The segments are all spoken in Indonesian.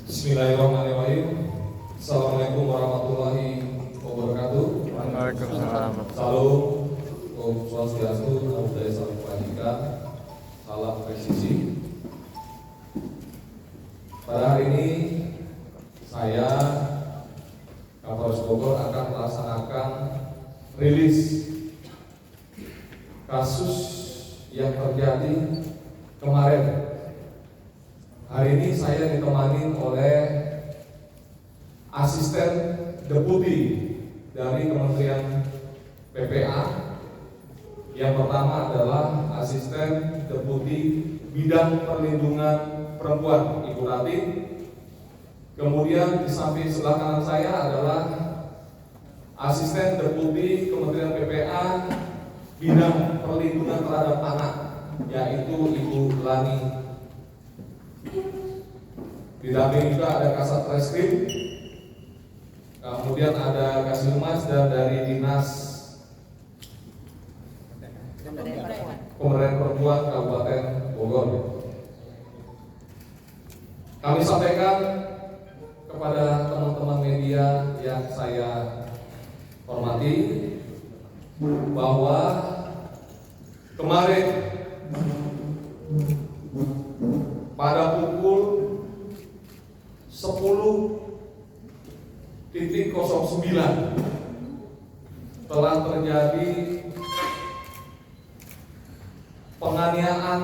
Bismillahirrahmanirrahim. Assalamualaikum warahmatullahi wabarakatuh. Waalaikumsalam. Salam, Om Swastiastu, Namo Buddhaya, Salam Kebajikan, salam presisi. Pada hari ini saya Kapolres Bogor akan melaksanakan rilis kasus yang terjadi kemarin. Hari ini saya ditemani oleh asisten deputi dari Kementerian PPA. Yang pertama adalah asisten deputi bidang perlindungan perempuan, Ibu Rati. Kemudian di samping sebelah kanan saya adalah asisten deputi Kementerian PPA bidang perlindungan terhadap anak, yaitu Ibu Lani. Di damping juga ada Kasat Reskrim, kemudian ada Kasih Humas dan dari Dinas Pemberdayaan Perempuan Kabupaten Bogor. Kami sampaikan kepada teman-teman media yang saya hormati bahwa kemarin pada pukul 10.09 telah terjadi penganiayaan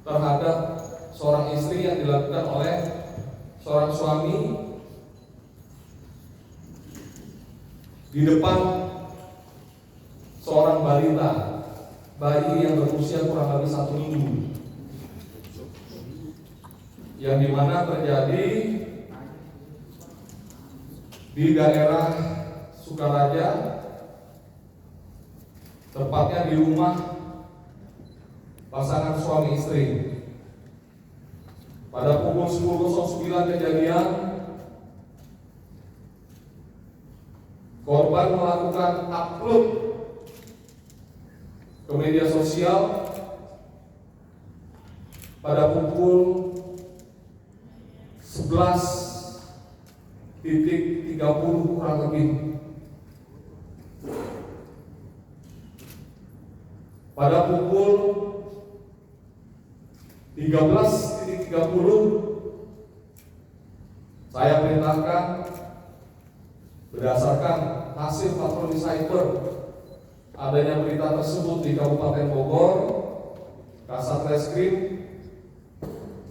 terhadap seorang istri yang dilakukan oleh seorang suami di depan seorang balita, bayi yang berusia kurang lebih 1 minggu, yang dimana terjadi di daerah Sukaraja, tepatnya di rumah pasangan suami istri. Pada pukul 10.09 kejadian, korban melakukan upload ke media sosial pada pukul 11.30 kurang lebih. Pada pukul 13.30 saya perintahkan berdasarkan hasil patroli cyber adanya berita tersebut di Kabupaten Bogor, Kasat Reskrim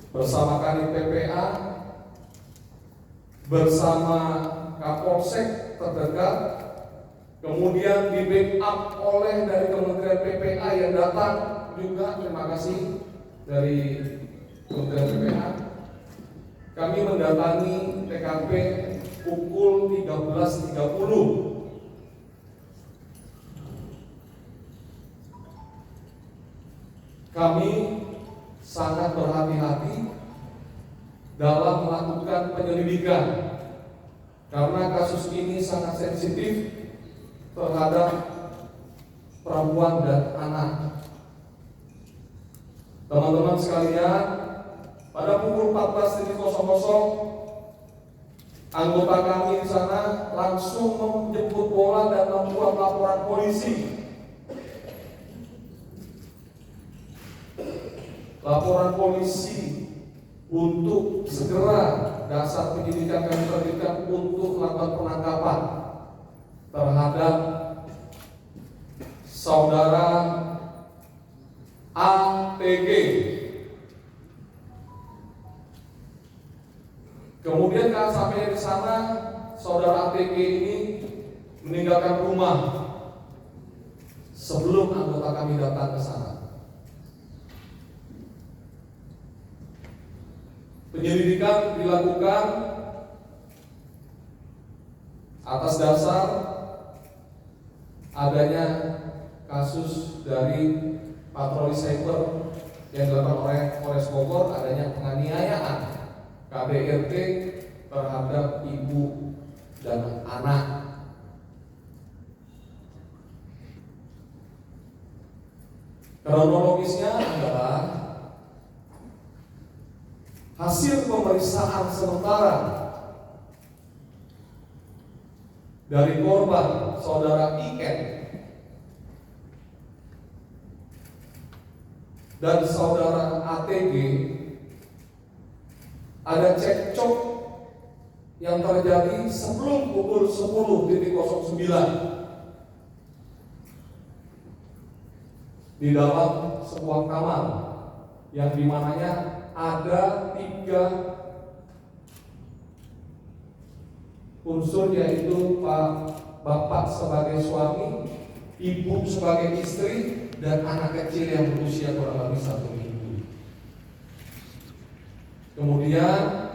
bersama Kanit PPA bersama Kapolsek terdekat, kemudian di backup oleh dari Kementerian PPA yang datang juga, terima kasih dari Kementerian PPA. Kami mendatangi TKP pukul 13.30. Kami sangat berhati-hati dalam melakukan penyelidikan karena kasus ini sangat sensitif terhadap perempuan dan anak. Teman-teman sekalian, pada pukul 14.00 anggota kami di sana langsung menjemput bola dan membuat laporan polisi. Laporan polisi untuk segera dasar penyidikan kami terbitkan untuk melakukan penangkapan terhadap saudara ATG. Kemudian kalau sampai di sana, saudara ATG ini meninggalkan rumah sebelum anggota kami datang ke sana. Penyelidikan dilakukan atas dasar adanya kasus dari patroli cyber yang dilakukan oleh Polres Bogor, adanya penganiayaan KDRT terhadap ibu dan anak. Kronologisnya adalah hasil pemeriksaan sementara dari korban saudara IN dan saudara ATG, ada cekcok yang terjadi sebelum pukul 10.09 di dalam sebuah kamar yang dimananya ada 3 unsur, yaitu bapak sebagai suami, ibu sebagai istri, dan anak kecil yang berusia kurang lebih 1 minggu. Kemudian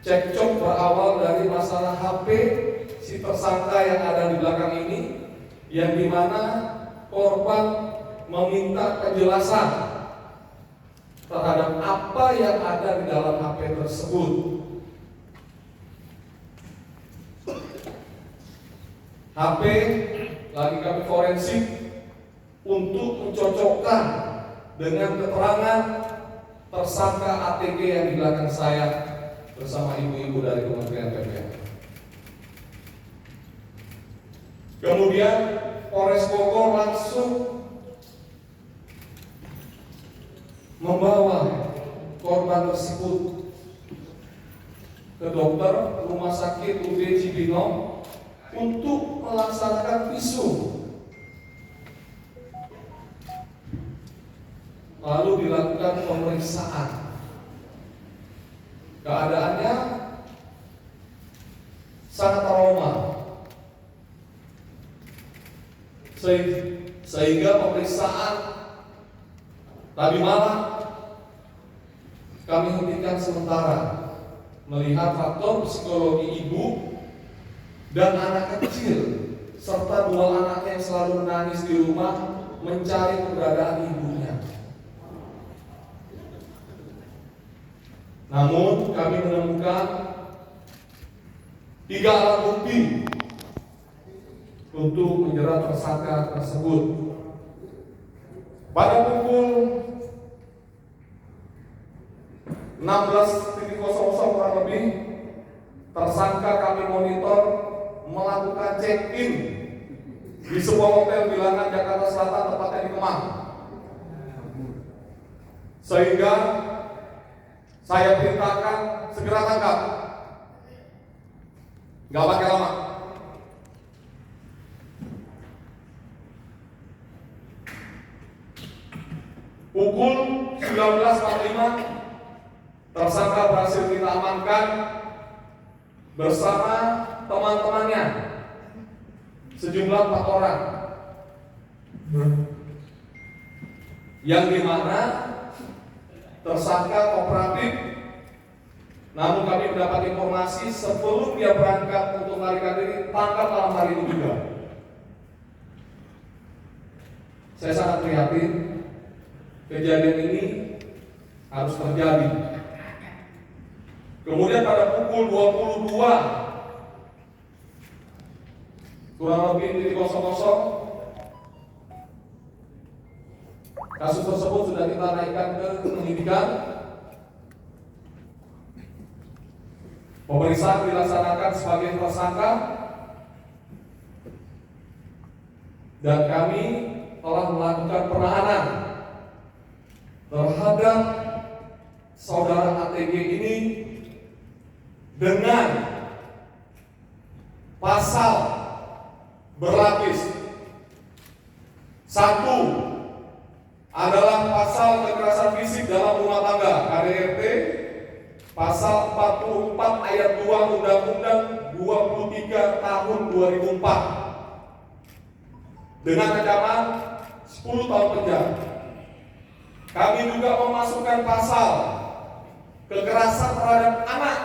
cekcok berawal dari masalah HP si tersangka yang ada di belakang ini, yang dimana korban meminta kejelasan terhadap apa yang ada di dalam HP tersebut. HP lagi kami forensik untuk mencocokkan dengan keterangan tersangka ATG yang di belakang saya bersama ibu-ibu dari Kementerian PPA. Kemudian Polres Bogor langsung membawa korban tersebut ke dokter rumah sakit UD Cibinong untuk melaksanakan visum. Lalu dilakukan pemeriksaan. Keadaannya sangat trauma, sehingga pemeriksaan tadi malam kami hentikan sementara melihat faktor psikologi ibu dan anak kecil serta 2 anaknya yang selalu menangis di rumah mencari keberadaan ibunya. Namun kami menemukan 3 alat bukti untuk menjerat tersangka tersebut. Pada pukul 16.00 kurang lebih, tersangka kami monitor melakukan check-in di sebuah hotel bilangan Jakarta Selatan, tepatnya di Kemang. Sehingga saya perintahkan segera tangkap, nggak pakai lama. Pukul 19.45 tersangka berhasil kita amankan bersama teman-temannya, sejumlah 4 orang, yang dimana tersangka kooperatif. Namun kami mendapat informasi sebelum dia berangkat untuk melarikan diri, tangkap malam hari ini juga. Saya sangat prihatin, kejadian ini harus terjadi. Kemudian pada pukul 22 kurang lebih 00, kasus tersebut sudah kita naikkan ke penyidikan. Pemeriksaan dilaksanakan sebagai tersangka dan kami telah melakukan penahanan terhadap saudara ATG ini dengan pasal berlapis. 1 adalah pasal kekerasan fisik dalam rumah tangga KDRT, pasal 44 ayat 2 Undang-Undang 23 tahun 2004 dengan ancaman 10 tahun penjara. Kami juga memasukkan pasal kekerasan terhadap anak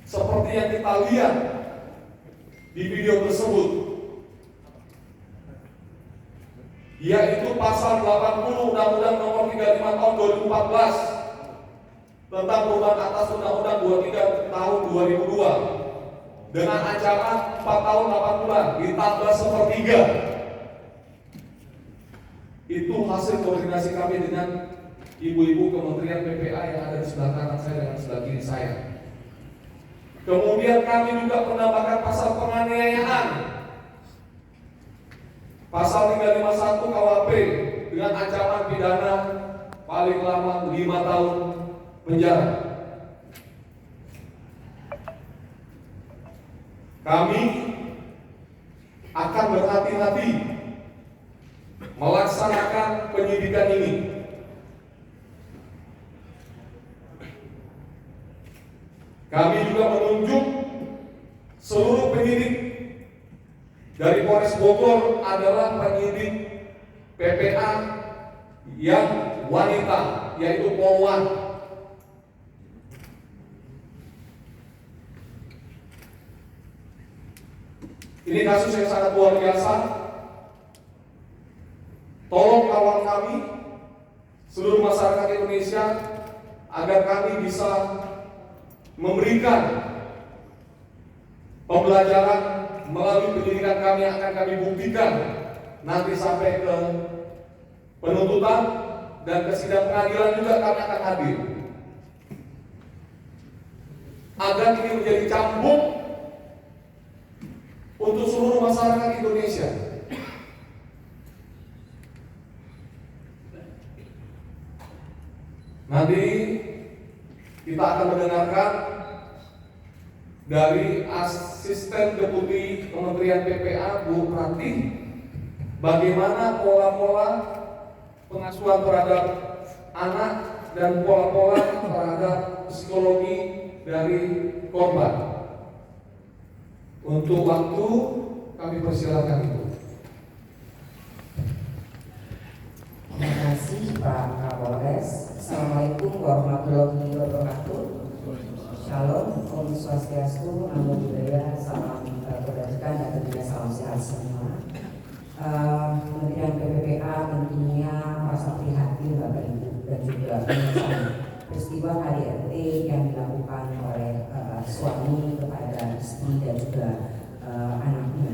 seperti yang kita lihat di video tersebut, yaitu pasal 80 Undang-Undang Nomor 35 Tahun 2014 tentang perubahan atas Undang-Undang 23 Tahun 2002 dengan ancaman 4 tahun 8 bulan ditambah 1/3. Itu hasil koordinasi kami dengan ibu-ibu Kementerian PPA yang ada di sebelah kanan saya dan sebelah kiri saya. Kemudian kami juga menambahkan pasal penganiayaan, pasal 351 KUHP dengan ancaman pidana paling lama 5 tahun penjara. Kami akan berhati-hati melaksanakan penyidikan ini. Kami juga menunjuk seluruh penyidik dari Polres Bogor adalah penyidik PPA yang wanita, yaitu Polwan. Ini kasus yang sangat luar biasa. Tolong kawal kami, seluruh masyarakat Indonesia, agar kami bisa memberikan pembelajaran melalui pendidikan kami yang akan kami buktikan nanti sampai ke penuntutan dan ke sidang pengadilan juga kami akan hadir. Agar ini menjadi cambuk untuk seluruh masyarakat Indonesia. Nanti kita akan mendengarkan dari Asisten Deputi Kementerian PPA Bu Prati bagaimana pola-pola pengasuhan terhadap anak dan pola-pola terhadap psikologi dari korban. Untuk waktu kami persilakan Ibu. Terima kasih Pak Kapolres. Assalamualaikum warahmatullahi wabarakatuh. Shalom, Om Swastiastu, Namo Buddhaya, salam kebajikan dan tentunya salam sehat semua. Kementerian PPPA tentunya merasa prihatin Bapak Ibu dan juga menyesali peristiwa KDRT yang dilakukan oleh suami kepada istri dan juga anaknya.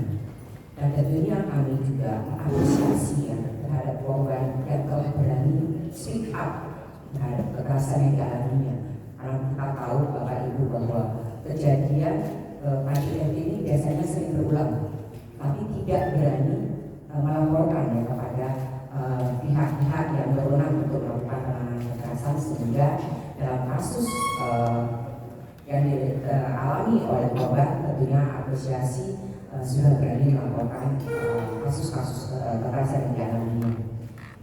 Dan tentunya kami juga mengapresiasi ya terhadap korban yang telah berani speak up terhadap kekerasan yang dialaminya. Karena kita tahu Bapak Ibu bahwa kejadian KDRT ini biasanya sering berulang, tapi tidak berani melaporkan ya kepada pihak-pihak yang berwenang untuk melakukan penanganan kekerasan, sehingga dalam kasus yang dialami oleh korban tentunya apresiasi sudah berani melaporkan kasus-kasus kekerasan yang dialaminya.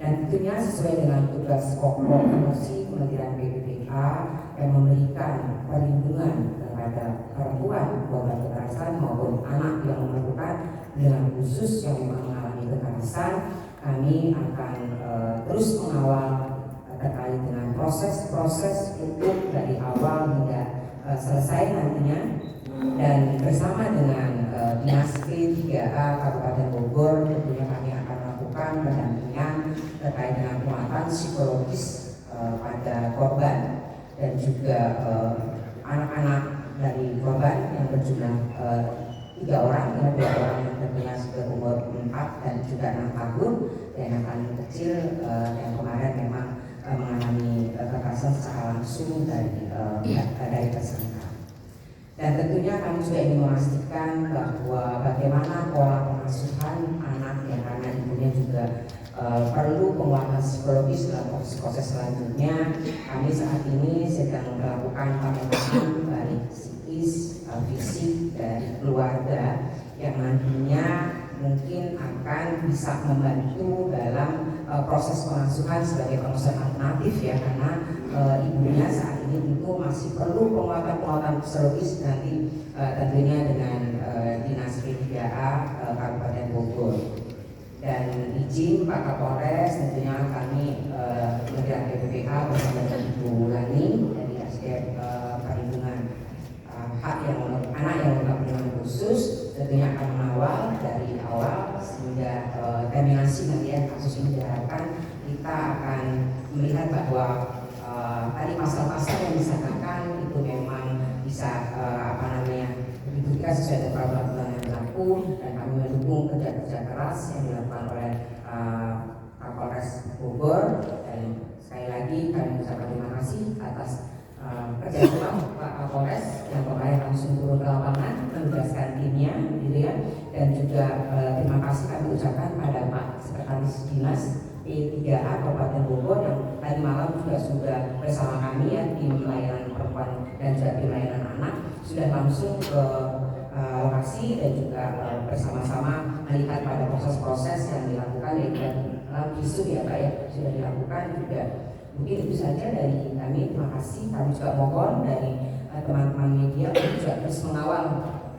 Dan tentunya sesuai dengan tugas pokok fungsi Kementerian PPPA yang memberikan perlindungan kepada perempuan korban kekerasan maupun anak yang melakukan dengan khusus yang memang mengalami kekerasan, kami akan terus mengawal terkait dengan proses-proses hukum dari awal hingga selesai nantinya. Dan bersama dengan Dinas P3A Kabupaten Bogor tentunya kami akan melakukan pendampingan terkait dengan penguatan psikologis pada korban dan juga anak-anak dari korban yang berjumlah 3 orang, 2 orang yang tentunya sudah umur 4 dan juga 6 tahun, dan yang paling kecil yang kemarin memang mengalami kekerasan secara langsung dari tersangka. Dan tentunya kami juga ingin memastikan bahwa bagaimana pola pengasuhan anak yang karena ibunya juga perlu penguatan psikologis dalam proses selanjutnya. Kami saat ini sedang melakukan pemeriksaan baik psikis, fisik dari keluarga yang nantinya mungkin akan bisa membantu dalam proses pengasuhan sebagai pengasuhan alternatif ya, karena ibunya saat ini tentu masih perlu penguatan psikologis nanti tentunya dengan Dinas P3A Kabupaten Bogor. Dan izin Pak Kapolres, tentunya kami Kementerian PPPA bersama dengan Ibu Lani dari SDM Perlindungan Hak yang anak yang memiliki perlindungan khusus tentunya akan mengawal dari awal sehingga terminasi nanti kasus ini diharapkan kita akan melihat bahwa tadi pasal-pasal yang disangkakan itu memang bisa dibuktikan sesuai dengan peraturan yang berlaku, dan kami mendukung kerja-kerja keras yang dilakukan oleh Kapolres Bogor, dan Sekali lagi kami mengucapkan terima kasih atas kerja keras Pak Kapolres yang kemarin langsung turun ke lapangan menugaskan timnya, gitu ya. Dan juga terima kasih kami ucapkan pada Pak Sekretaris Dinas P3A Kabupaten Bogor yang tadi malam juga sudah bersama kami ya, tim layanan perempuan dan juga tim layanan anak sudah langsung ke lokasi dan juga bersama-sama melihat pada proses-proses yang dilakukan dalam isu ya Pak ya, sudah dilakukan juga. Mungkin itu saja dari kami, terima kasih. Kami juga mohon dari teman-teman media untuk juga terus mengawal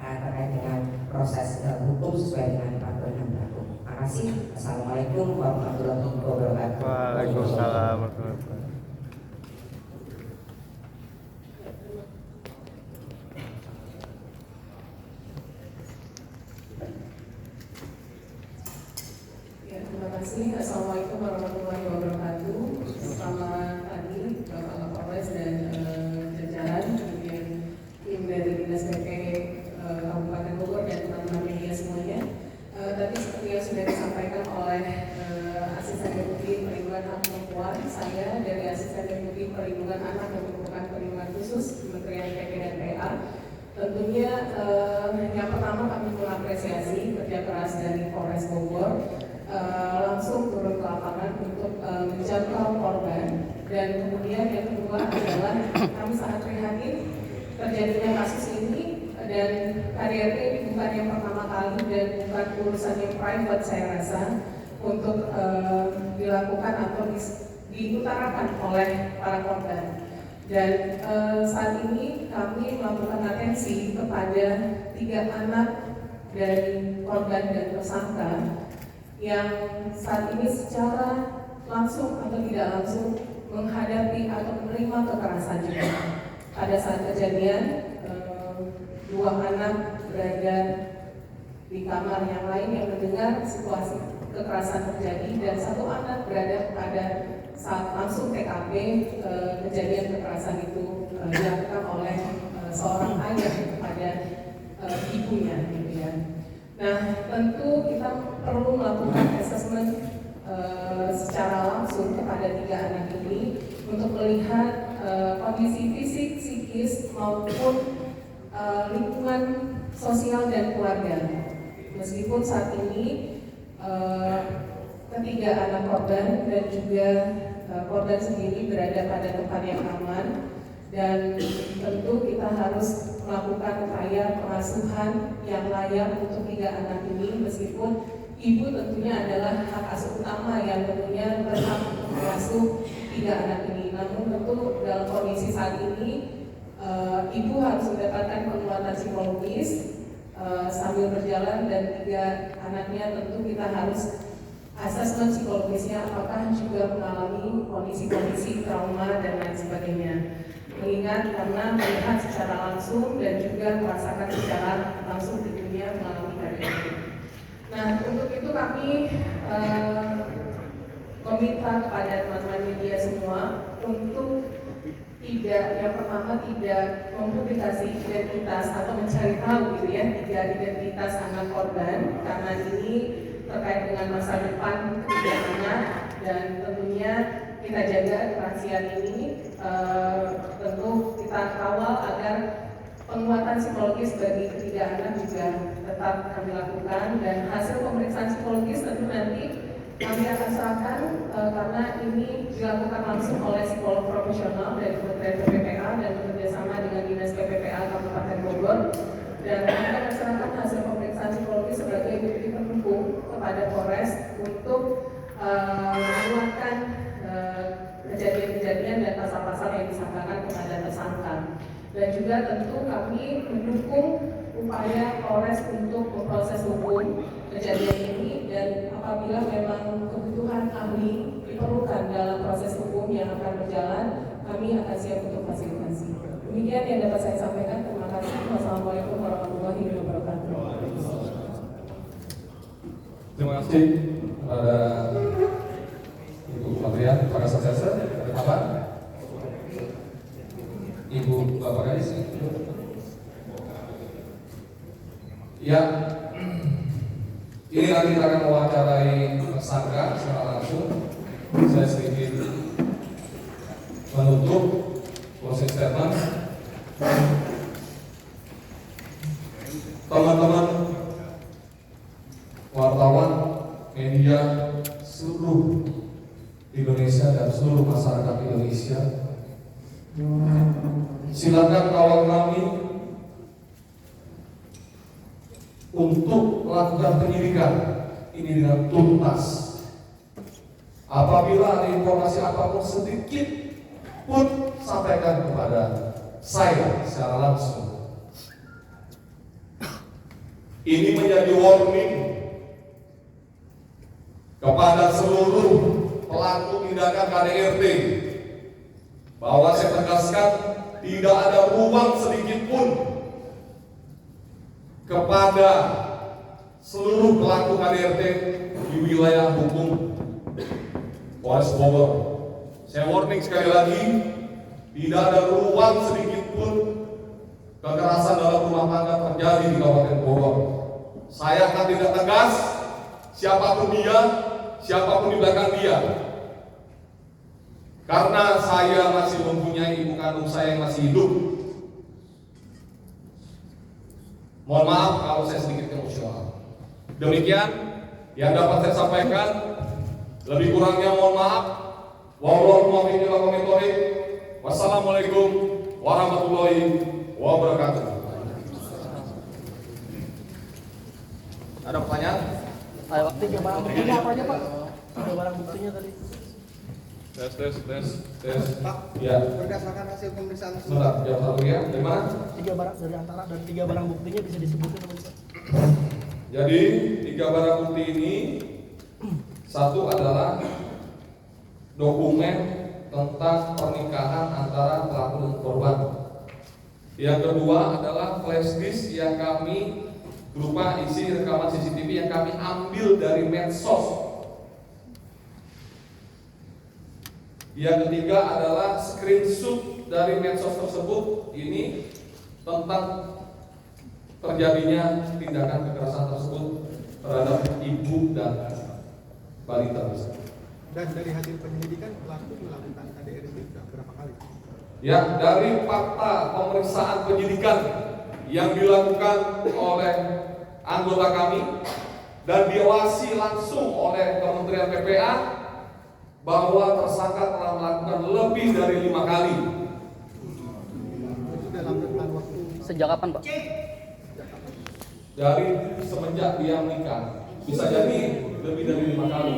terkait dengan proses hukum sesuai dengan peraturan yang berlaku. Terima kasih. Assalamualaikum warahmatullahi wabarakatuh. Waalaikumsalam warahmatullahi wabarakatuh. Terima kasih. Assalamualaikum warahmatullahi wabarakatuh. Selamat pagi Bapak Kapolres dan jajaran, kemudian tim dari Dinas PP Kabupaten Bogor dan teman-teman media semuanya. Tadi seperti yang sudah disampaikan oleh Asisten Deputi Perlindungan Hak Perempuan, saya dari Asisten Deputi Perlindungan Anak dan Perempuan Perlindungan Khusus Kementerian PP dan PA. Tentunya yang pertama kami mengapresiasi kerja keras dari Polres Bogor. Langsung turun ke lapangan untuk menjangkau korban, dan kemudian yang kedua adalah kami sangat prihatin terjadinya kasus ini, dan KDRT ini bukan yang pertama kali dan bukan urusan yang private saya rasa untuk dilakukan atau diutarakan oleh para korban. Dan saat ini kami melakukan atensi kepada 3 anak dari korban dan tersangka yang saat ini secara langsung atau tidak langsung menghadapi atau menerima kekerasan juga. Pada saat kejadian, 2 anak berada di kamar yang lain yang mendengar situasi kekerasan terjadi, dan 1 anak berada pada saat langsung TKP kejadian kekerasan itu dilakukan oleh seorang ayah kepada ibunya, gitu ya. Nah, tentu kita perlu melakukan asesmen secara langsung kepada 3 anak ini untuk melihat kondisi fisik, psikis maupun lingkungan sosial dan keluarga. Meskipun saat ini ketiga anak korban dan juga korban sendiri berada pada tempat yang aman, dan tentu kita harus melakukan upaya pengasuhan yang layak untuk 3 anak ini, meskipun ibu tentunya adalah hak asuh utama yang tentunya berhak untuk mengasuh 3 anak ini. Namun tentu dalam kondisi saat ini ibu harus mendapatkan penguatan psikologis sambil berjalan, dan 3 anaknya tentu kita harus asesmen psikologisnya apakah juga mengalami kondisi-kondisi trauma dan lain sebagainya. Mengingat karena melihat secara langsung dan juga merasakan secara langsung di dunia mengalami KDRT. Nah, untuk itu kami meminta kepada teman-teman media semua untuk tidak, yang pertama tidak mempublikasi identitas atau mencari tahu gitu ya, 3 identitas anak korban, karena ini terkait dengan masa depan 3 anak, dan tentunya kita jaga kerahasiaan ini. Tentu kita kawal agar penguatan psikologis bagi ketiga anak juga tetap kami lakukan, dan hasil pemeriksaan psikologis tentu nanti kami akan serahkan karena ini dilakukan langsung oleh psikolog profesional dari Kementerian PPPA dan bekerjasama dengan Dinas PPPA Kabupaten Bogor, dan kami akan serahkan hasil pemeriksaan psikologis sebagai bukti pendukung kepada Polres untuk menguatkan kejadian-kejadian dan pasal-pasal yang disangkakan kepada tersangka. Dan juga tentu kami mendukung upaya Polres untuk memproses hukum kejadian ini, dan apabila memang kebutuhan ahli diperlukan dalam proses hukum yang akan berjalan, kami akan siap untuk fasilitasi. Demikian yang dapat saya sampaikan. Terima kasih. Wassalamualaikum warahmatullahi wabarakatuh. Terima kasih kepada Ibu Kementerian. Terima kasih Sasa. Ada apa? Ibu Bapak Kadis. Ya, ini nanti kita akan mewawancarai tersangka secara langsung. Saya sedikit statement. Teman-teman wartawan, media seluruh Indonesia dan seluruh masyarakat Indonesia, silakan kawal kami untuk melakukan penyidikan ini dengan tuntas. Apabila ada informasi apapun sedikit pun, sampaikan kepada saya secara langsung. Ini menjadi warning kepada seluruh pelaku tindakan KDRT bahwa saya tegaskan tidak ada ruang sedikit pun kepada seluruh pelaku KDRT di wilayah hukum Polres Bogor. Saya warning sekali lagi, tidak ada ruang sedikit pun kekerasan dalam rumah tangga terjadi di Kabupaten Bogor. Saya akan tindak tegas siapapun dia, siapapun di belakang dia. Karena saya masih mempunyai ibu kandung saya yang masih hidup. Mohon maaf kalau saya sedikit emosional. Demikian yang dapat saya sampaikan. Lebih kurangnya mohon maaf. Wassalamualaikum warahmatullahi wabarakatuh. Ada pertanyaan? Ada tiga barang buktinya apa aja Pak? Tiga barang buktinya tadi. Tes. Pak, Ya. berdasarkan hasil pemeriksaan Sebentar, jawab satu ya. Dari mana? Tiga barang dari antara dan tiga barang buktinya bisa disebutkan apa Pak? Jadi 3 barang bukti ini, satu adalah dokumen tentang pernikahan antara pelaku dan korban. Yang kedua adalah flash disk yang kami berupa isi rekaman CCTV yang kami ambil dari medsos. Yang ketiga adalah screenshot dari medsos tersebut ini tentang terjadinya tindakan kekerasan tersebut terhadap ibu dan balita. dan dari hasil penyelidikan pelaku melakukan KDRT sudah berapa kali? Ya, dari fakta pemeriksaan penyidikan yang dilakukan oleh anggota kami dan diawasi langsung oleh Kementerian PPA bahwa tersangka telah melakukan lebih dari 5 kali. Itu dalam rentang waktu Sejak kapan Pak? Dari semenjak dia menikah, bisa jadi lebih dari 5 kali.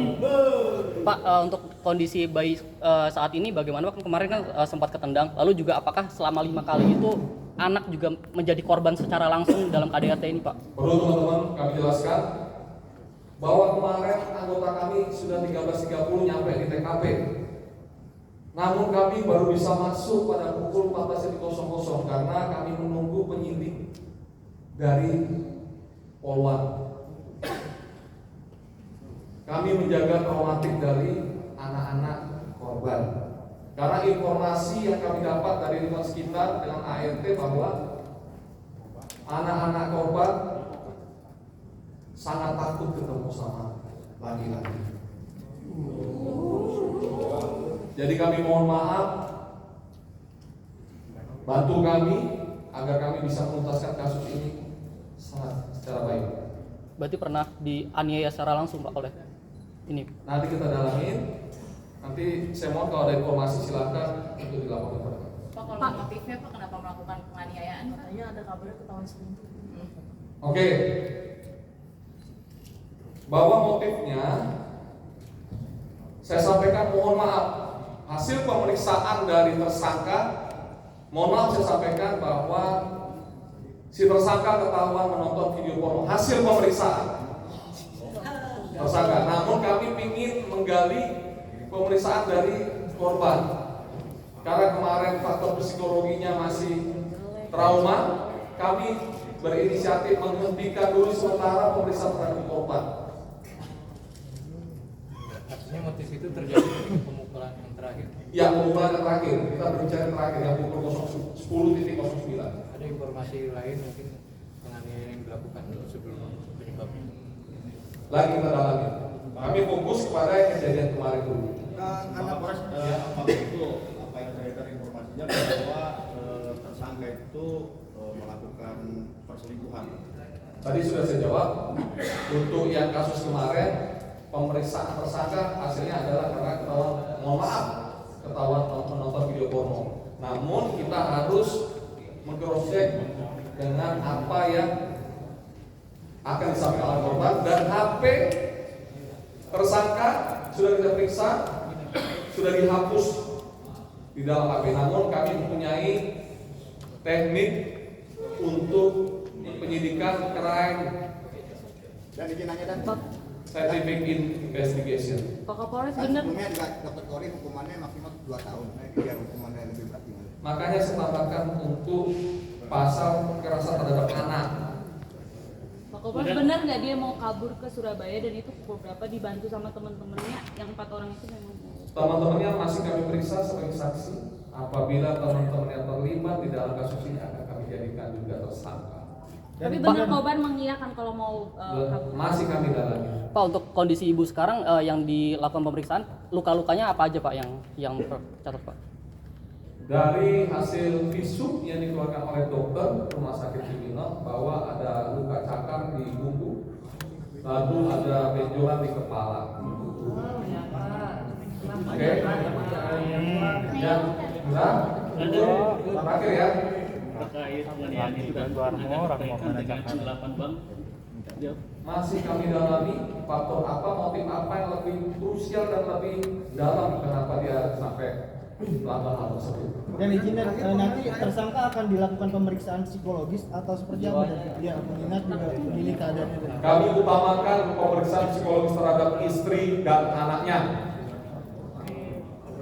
Pak, untuk kondisi bayi saat ini bagaimana Pak? Kemarin kan sempat ketendang. Lalu juga apakah selama 5 kali itu anak juga menjadi korban secara langsung dalam KDRT ini Pak? Perlu teman-teman kami jelaskan bahwa kemarin anggota kami sudah 13.30 nyampe di TKP. Namun kami baru bisa masuk pada pukul 14.00 karena kami menunggu penyidik dari Polwan. Kami menjaga traumatik dari anak-anak korban. Karena informasi yang kami dapat dari lingkungan sekitar dengan ART bahwa anak-anak korban sangat takut ketemu sama laki-laki. Jadi kami mohon maaf, bantu kami agar kami bisa menuntaskan kasus ini secara baik. Berarti pernah dianiaya secara langsung Pak oleh ini? Nanti kita dalamin. Nanti saya mohon kalau ada informasi silakan untuk dilaporkan kepada kami. Pak, kalau motifnya Pak kenapa melakukan penganiayaan? Katanya ada kabarnya ketahuan selingkuh. Oke. Bahwa motifnya saya sampaikan mohon maaf. Hasil pemeriksaan dari tersangka, mohon maaf saya sampaikan bahwa si tersangka ketahuan menonton video porno. Hasil pemeriksaan tersangka. Namun kami ingin menggali pemeriksaan dari korban. Karena kemarin faktor psikologinya masih trauma, kami berinisiatif menghentikan dulu sementara pemeriksaan terhadap korban. Artinya motif itu terjadi di pemukulan yang terakhir. Ya, pemukulan yang terakhir. Kita berbicara yang terakhir yang pukul 10.09. Ada informasi lain mungkin penganiayaan yang dilakukan sebelum penyebabnya. Lagi kita dalami. Kami fokus kepada kejadian kemarin dulu. Anak Polres, apakah itu apa yang beredar informasinya bahwa melakukan perselingkuhan. Tadi sudah saya jawab. Untuk yang kasus kemarin, pemeriksaan tersangka hasilnya adalah karena ketahuan menonton video porno. Namun kita harus meng-cross-check dengan apa yang akan disampaikan oleh korban, dan HP tersangka sudah kita periksa, sudah dihapus di dalam HP. Namun kami mempunyai teknik untuk penyidikan crime Dan izin nanya dan scientific investigation. Pak Kapolres kan benar sebelumnya juga Dr. Kori hukumannya maksimal 2 tahun. Nah ini biar hukumannya lebih berat gimana? Makanya saya tambahkan untuk pasal kekerasan terhadap anak. Pak Kapolres benar nggak dia mau kabur ke Surabaya dan itu pukul berapa dibantu sama teman-temannya yang 4 orang itu memang Teman-temannya masih kami periksa sebagai saksi. Apabila teman-teman yang terlibat di dalam kasus ini akan kami jadikan juga tersangka. tapi benar korban mengiyakan kalau mau kabur. Masih kami dalami. Pak, untuk kondisi ibu sekarang yang dilakukan pemeriksaan, luka-lukanya apa aja Pak yang tercatat Pak? Dari hasil visum yang dikeluarkan oleh dokter rumah sakit Cibinong bahwa ada luka cakar di punggung, lalu ada benjolan di kepala. Oke. Dan terakhir ya. Masih kami dalami faktor apa, motif apa yang lebih krusial dan lebih dalam kenapa dia sampai melakukan hal tersebut. Dan izin nanti tersangka akan dilakukan pemeriksaan psikologis atau seperti apa? Ya, mengingat juga ini keadaannya. Kami utamakan pemeriksaan psikologis terhadap istri dan anaknya.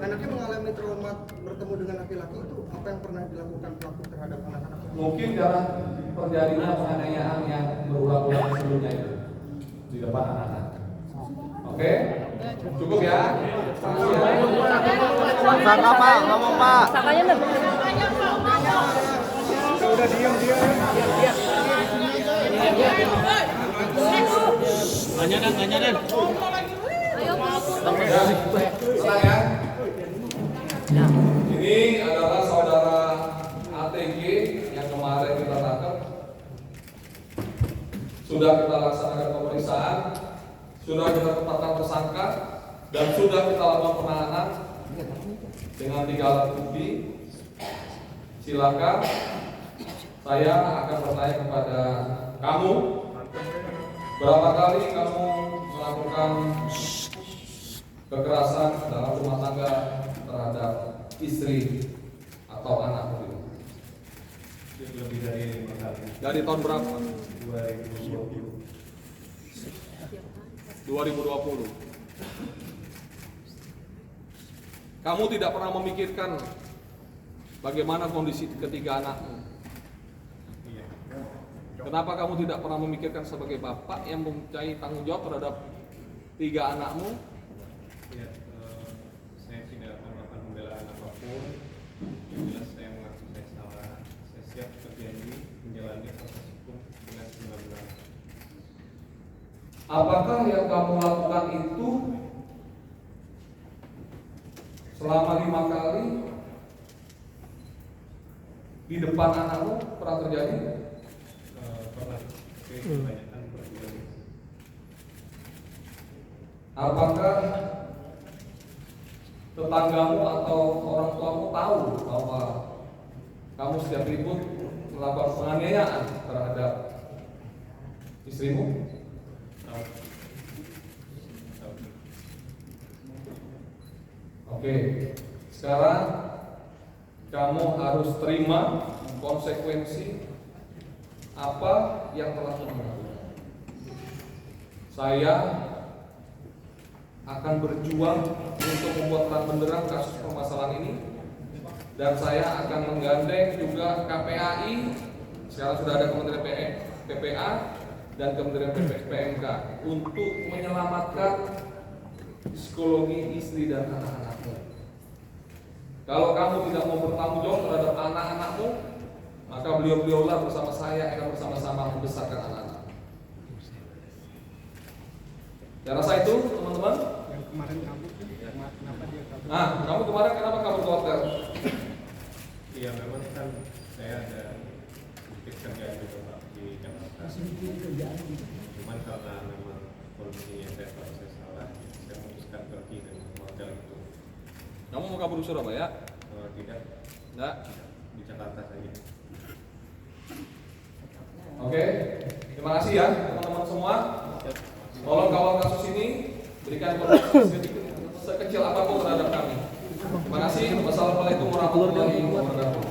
Anaknya mengalami trauma bertemu dengan laki-laki itu apa yang pernah dilakukan pelaku terhadap anak-anak? Mungkin karena terjadinya penganiayaan yang berulang-ulang sebelumnya itu di depan anak-anak. Oke, cukup ya. Makasih ya. Sangka Pak, ngomong Pak. Sangkanya benar. Udah diam dia. Tanya dan. Tenang ya. Ini adalah saudara ATG yang kemarin kita tangkap. Sudah kita laksanakan pemeriksaan, sudah kita tetapkan tersangka, dan sudah kita lakukan penahanan dengan 3 alat bukti. Silakan, saya akan bertanya kepada kamu, berapa kali kamu melakukan kekerasan dalam rumah tangga terhadap istri atau anak itu? Lebih dari 5 kali. Dari tahun berapa? 2020. Kamu tidak pernah memikirkan bagaimana kondisi ketiga anakmu? Iya. Kenapa kamu tidak pernah memikirkan sebagai bapak yang mempunyai tanggung jawab terhadap 3 anakmu? Ya, saya tidak akan melakukan pembelaan apapun. Yang jelas saya mengaku saya salah. Saya siap berjanji menjalani proses hukum dengan sebenar-benar. Apakah yang kamu lakukan itu selama 5 kali di depan anakmu pernah terjadi? Pernah. Oke, kebanyakan berbulan. Apakah tetanggamu atau orang tuamu tahu bahwa kamu setiap ribut melakukan penganiayaan terhadap istrimu? Tahu. Oke, sekarang kamu harus terima konsekuensi apa yang telah kamu lakukan. Saya akan berjuang untuk membuat terang benderang kasus permasalahan ini, dan saya akan menggandeng juga KPAI. Sekarang sudah ada Kementerian PPA dan Kementerian PMK untuk menyelamatkan psikologi istri dan anak-anakmu. Kalau kamu tidak mau bertanggung jawab terhadap anak-anakmu, maka beliau-beliaulah bersama saya akan bersama-sama membesarkan anak-anak. Dan rasa itu, teman-teman. Yang kemarin kabur tuh, kenapa dia kabur? Nah, kamu kemarin kenapa kabur ke hotel? Iya, memang kan saya ada aktif kerja juga Pak di Jakarta. Cuman karena memang kondisinya saya tahu saya salah, saya memutuskan pergi dan hotel itu. Kamu mau kabur ke Surabaya? Tidak, Enggak. di Jakarta saja. Oke, terima kasih ya teman-teman semua. Tolong kawal kasus ini, berikan koordinasi sekecil apapun terhadap kami. Terima kasih. Wassalamualaikum warahmatullahi wabarakatuh.